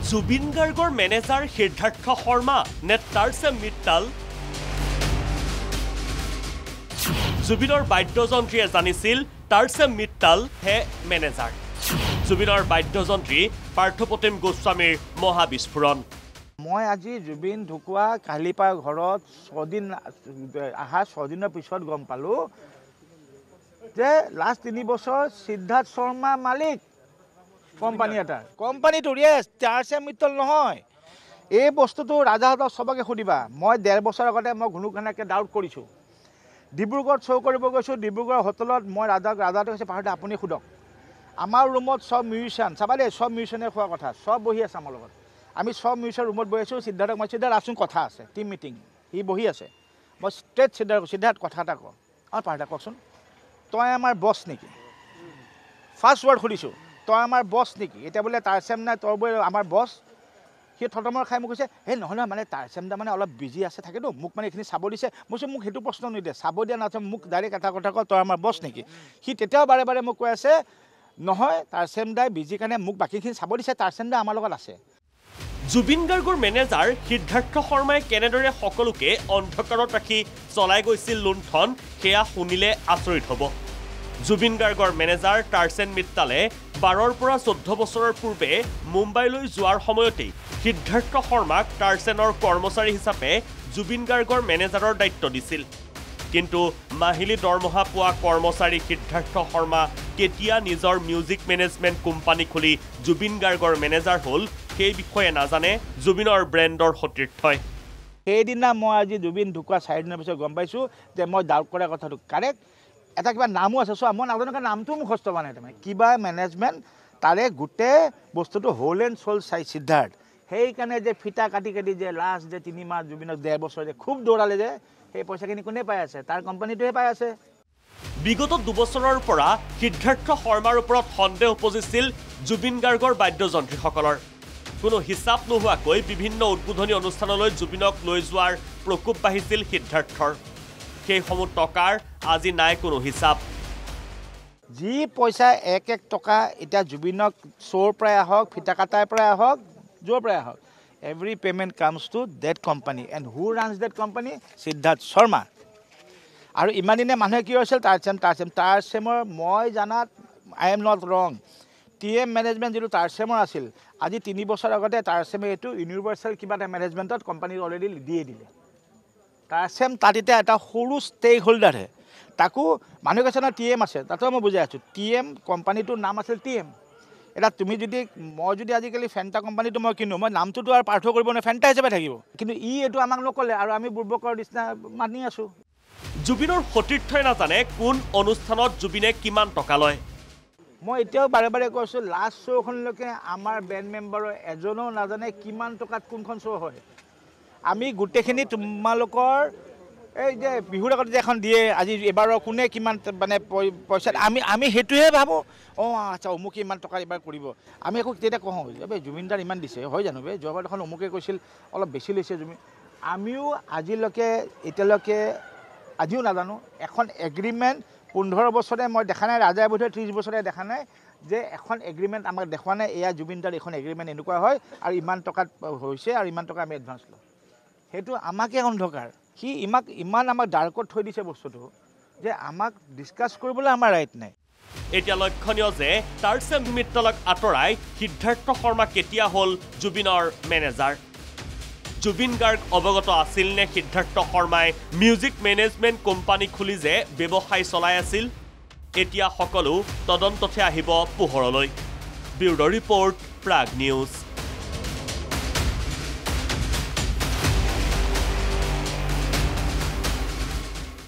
জুবিন গাৰ্গৰ মেনেজাৰ সিদ্ধাৰ্থ শৰ্মা নে টাৰ্চেম মিট্টাল জুবিনৰ বাদ্যযন্ত্ৰীয়ে জানিছিল টাৰ্চেম মিট্টাল হে মেনেজাৰ জুবিনৰ বাদ্যযন্ত্ৰী পাৰ্থপ্ৰতিম গোস্বামীৰ মহাবিস্ফোৰণ মই আজি জুবিন ঢুকুৱা কালিপাৰ ঘৰত 6 দিন আহা 6 দিনৰ পিছত গম পালো যে লাষ্ট 3 বছৰ সিদ্ধাৰ্থ শৰ্মা মালিক কোম্পানী এটা কোম্পানীটো য়েছ টাৰ্চেম মিট্টাল নহয় এই বস্তুটো ৰাজাহঁতক সবকে সুধিবা মই 1.5 বছৰ আগতে মই ঘুনুঘানাকে ডাউট কৰিছো ডিব্ৰুগড় শ্ব' কৰিব গৈছোঁ ডিব্ৰুগড় হোটেলত মই ৰাজাটো কৈছে পাহৰি আপুনি সোধক আমাৰ ৰুমত সব মিউজিচিয়ান চাবা দেই সব মিউজিচিয়ানে খোৱা কথা সব বহি আছে আমাৰ লগত আমি সব মিউজিচিয়ান ৰুমত বহি আছোঁ সিদ্ধাৰ্থক মই সিদ্ধাৰ্থ আছোন কথা আছে টিম মিটিং সি বহি আছে মই ষ্ট্ৰেট সিদ্ধাৰ্থ কথা এটা কওঁ আৰু পাহৰি কওকচোন তই আমাৰ বছ নেকি ফাৰ্ষ্ট ৱৰ্ড সুধিছোঁ তই আমাৰ বছ নেকি এতিয়া বোলে টাৰ্চেম নাই তই বোলে আমাৰ বছ সি থতমৰ খাই মোক কৈছে হে নহয় নহয় মানে টাৰ্চেম দা মানে অলপ বিজি আছে থাকেতো মোক মানে এইখিনি চাব দিছে মই মোক সেইটো প্ৰশ্ন নিদিয়ে চাব দিয়া নাথাকে মোক ডাইৰেক্ট এটা কথা কয় তই আমাৰ বছ নেকি সি তেতিয়াও বাৰে বাৰে মোক কৈ আছে নহয় টাৰ্চেম দাই বিজি কাৰণে মোক বাকীখিনি চাব দিছে টাৰ্চেম দা আমাৰ লগত আছে জুবিন গাৰ্গৰ মেনেজাৰ সিদ্ধাৰ্থ শৰ্মাই কেনেদৰে সকলোকে অন্ধকাৰত ৰাখি চলাই গৈছিল লুণ্ঠন সেয়া শুনিলে আচৰিত হ'ব জুবিন গাৰ্গৰ মেনেজাৰ টাৰ্চেম মিট্টালে 12ৰ পৰা 14 বছৰৰ পূৰ্বে মুম্বাইলৈ যোৱাৰ সময়তেই সিদ্ধাৰ্থ শৰ্মাক টাৰ্চেনৰ কৰ্মচাৰী হিচাপে জুবিন গাৰ্গৰ মেনেজাৰৰ দায়িত্ব দিছিল কিন্তু মাহিলী দৰমহা পোৱা কৰ্মচাৰী সিদ্ধাৰ্থ শৰ্মা কেতিয়া নিজৰ মিউজিক মেনেজমেণ্ট কোম্পানী খুলি জুবিন গাৰ্গৰ মেনেজাৰ হ'ল সেই বিষয়ে নাজানে জুবিনৰ ব্ৰেণ্ডৰ সতীৰ্থই সেইদিনা মই আজি জুবিন ঢুকুৱা 4 দিনৰ পিছত গম পাইছোঁ যে মই ডাউট কৰা কথাটো কাৰেক্ট এটা কিবা নামো আছে চোৱা মই নাজানো নামটো মুখস্থ হোৱা নাই তাৰমানে কিবা মেনেজমেণ্ট তাৰে গোটেই বস্তুটো হোল এণ্ড সোল চাই সিদ্ধাৰ্থ সেইকাৰণে যে ফিটা কাটি যে লাষ্ট যে 3 মাহ জুবিনক 1.5 বছৰ যে খুব দৌৰালে যে সেই পইচাখিনি কোনে পাই আছে তাৰ কোম্পানীটোৱে পাই আছে বিগত 2 বছৰৰ পৰা সিদ্ধাৰ্থ শৰ্মাৰ ওপৰত সন্দেহ উপজিছিল জুবিন গাৰ্গৰ বাদ্যযন্ত্ৰীসকলৰ কোনো হিচাপ নোহোৱাকৈ বিভিন্ন উদ্বোধনী অনুষ্ঠানলৈ জুবিনক লৈ যোৱাৰ প্ৰকোপ বাঢ়িছিল সিদ্ধাৰ্থৰ সেই সমূহ টকাৰ আজি নাই কোনো হিচাপ যি পইচা এক টকা এতিয়া জুবিনক শ্বৰ পৰাই আহক ফিটা কাটাৰ পৰাই আহক য'ৰ পৰাই আহক every payment comes to that company and who runs that company Siddharth Sharma আৰু ইমান দিনে মানুহে কি হৈছিল টাৰ্চেমৰ মই জানাত I am not wrong TM management যিটো টাৰ্চেমৰ আছিল আজি 3 বছৰ আগতে টাৰ্চেমে এইটো ইউনিভাৰ্চেল কিবা এটা মেনেজমেণ্টত কোম্পানী অলৰেডি দিয়ে দিলে টাৰ্চেম তাত এতিয়া এটা সৰু ষ্টেক হোল্ডাৰহে তাকো মানুহে কৈছে ন TM আছে তাতো মই বুজাই আছোঁ TM কোম্পানীটোৰ নাম আছিল TM এটা তুমি যদি মই যদি আজিকালি ফেণ্টা কোম্পানীটো মই কিনো মই নামটোতো আৰু পাৰ্থক্য কৰিব নোৱাৰোঁ ফেণ্টা হিচাপে থাকিব কিন্তু এইটো আমাক নক'লে আৰু আমি বুৰ্বকৰ নিচিনা মানি আছোঁ জুবিনৰ সতীৰ্থই নাজানে কোন অনুষ্ঠানত জুবিনে কিমান টকা লয় মই এতিয়াও বাৰে বাৰে কৈছোঁ লাষ্ট শ্ব'খনলৈকে আমাৰ বেণ্ড মেম্বাৰৰ এজনেও নাজানে কিমান টকাত কোনখন শ্ব' হয় আমি গোটেইখিনি তোমালোকৰ এই যে বিহুৰ আগতে যে এখন দিয়ে আজি এবাৰৰ কোনে কিমান মানে পইচা আমি সেইটোহে ভাবোঁ অঁ আচ্ছা অমুকে ইমান টকা এবাৰ কৰিব আমি আকৌ তেতিয়া কওঁ জুবিনদাৰ ইমান দিছে হয় জানো যোৱাবাৰ এখন অমুকে কৈছিল অলপ বেছি লৈছে জুবিন আমিও এতিয়ালৈকে আজিও নাজানো এখন এগ্ৰিমেণ্ট 15 বছৰে মই দেখা নাই ৰাজাই বোধহয় 30 বছৰে দেখা নাই যে এখন এগ্ৰিমেণ্ট আমাক দেখুওৱা নাই এয়া জুবিনদাৰ এখন এগ্ৰিমেণ্ট এনেকুৱা হয় আৰু ইমান টকাত হৈছে আৰু ইমান টকা আমি এডভান্স লওঁ সেইটো আমাকে অন্ধকাৰ সি ইমান আমাক ডাৰ্কত থৈ দিছে বস্তুটো যে আমাক ডিছকাছ কৰিবলৈ আমাৰ ৰাইট নাই এতিয়া লক্ষণীয় যে টাৰ্চেম মিট্টালক আঁতৰাই সিদ্ধাৰ্থ শৰ্মা কেতিয়া হ'ল জুবিনৰ মেনেজাৰ জুবিন গাৰ্গ অৱগত আছিল নে সিদ্ধাৰ্থ শৰ্মাই মিউজিক মেনেজমেণ্ট কোম্পানী খুলি যে ব্যৱসায় চলাই আছিল এতিয়া সকলো তদন্ততে আহিব পোহৰলৈ ব্যুৰ ৰিপৰ্ট প্ৰাগ নিউজ